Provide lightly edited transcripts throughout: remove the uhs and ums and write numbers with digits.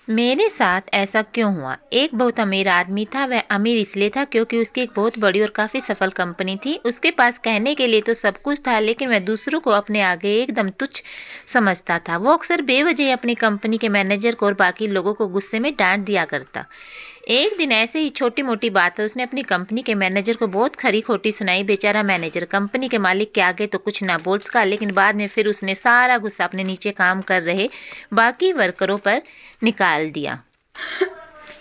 मेरे साथ ऐसा क्यों हुआ? एक बहुत अमीर आदमी था। वह अमीर इसलिए था क्योंकि उसकी एक बहुत बड़ी और काफ़ी सफल कंपनी थी। उसके पास कहने के लिए तो सब कुछ था, लेकिन वह दूसरों को अपने आगे एकदम तुच्छ समझता था। वो अक्सर बेवजह अपनी कंपनी के मैनेजर को और बाकी लोगों को गुस्से में डांट दिया करता। एक दिन ऐसे ही छोटी-मोटी बात पर उसने अपनी कंपनी के मैनेजर को बहुत खरी-खोटी सुनाई। बेचारा मैनेजर कंपनी के मालिक के आगे तो कुछ ना बोल सका, लेकिन बाद में फिर उसने सारा गुस्सा अपने नीचे काम कर रहे बाकी वर्करों पर निकाल दिया।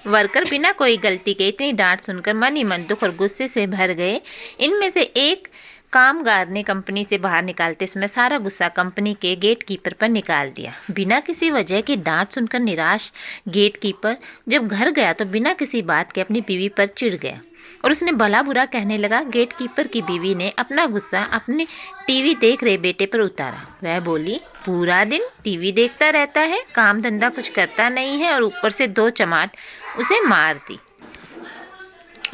वर्कर बिना कोई गलती के इतनी डांट सुनकर मन ही मन दुख और गुस्से से भर गए। इनमें से एक कामगार ने कंपनी से बाहर निकालते समय सारा गुस्सा कंपनी के गेट कीपर पर निकाल दिया। बिना किसी वजह की डांट सुनकर निराश गेट कीपर जब घर गया तो बिना किसी बात के अपनी बीवी पर चिढ़ गया और उसने भला बुरा कहने लगा। गेट कीपर की बीवी ने अपना गुस्सा अपने टीवी देख रहे बेटे पर उतारा। वह बोली, पूरा दिन टीवी देखता रहता है, काम धंधा कुछ करता नहीं है और ऊपर से दो चमाट उसे मार दी।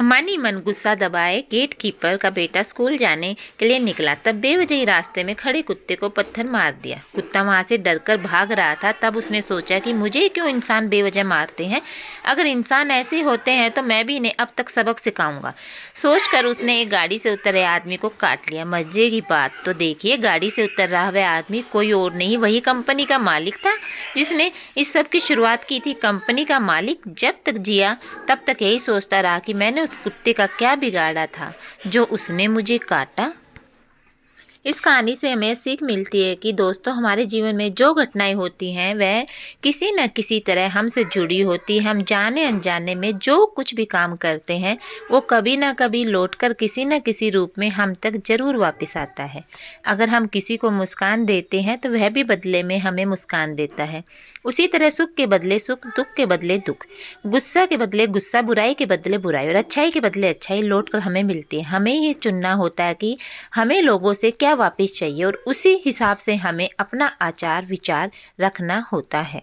मन ही मन गुस्सा दबाए गेट कीपर का बेटा स्कूल जाने के लिए निकला, तब बेवजह ही रास्ते में खड़े कुत्ते को पत्थर मार दिया। कुत्ता वहां से डरकर भाग रहा था। तब उसने सोचा कि मुझे क्यों इंसान बेवजह मारते हैं। अगर इंसान ऐसे होते हैं तो मैं भी इन्हें अब तक सबक सिखाऊंगा। सोचकर उसने एक गाड़ी से उतरे आदमी को काट लिया। मजे की बात तो देखिए, गाड़ी से उतर रहा वह आदमी कोई और नहीं, वही कंपनी का मालिक था जिसने इस सब की शुरुआत की थी। कंपनी का मालिक जब तक जिया तब तक यही सोचता रहा कि मैंने उस कुत्ते का क्या बिगाड़ा था जो उसने मुझे काटा। इस कहानी से हमें सीख मिलती है कि दोस्तों, हमारे जीवन में जो घटनाएं होती हैं वह किसी न किसी तरह हमसे जुड़ी होती है। हम जाने अनजाने में जो कुछ भी काम करते हैं वो कभी ना कभी लौटकर किसी न किसी रूप में हम तक जरूर वापस आता है। अगर हम किसी को मुस्कान देते हैं तो वह भी बदले में हमें मुस्कान देता है। उसी तरह सुख के बदले सुख, दुख के बदले दुख, गुस्सा के बदले गुस्सा, बुराई के बदले बुराई और अच्छाई के बदले अच्छाई लौट कर हमें मिलती है। हमें ये चुनना होता है कि हमें लोगों से क्या वापस चाहिए और उसी हिसाब से हमें अपना आचार विचार रखना होता है।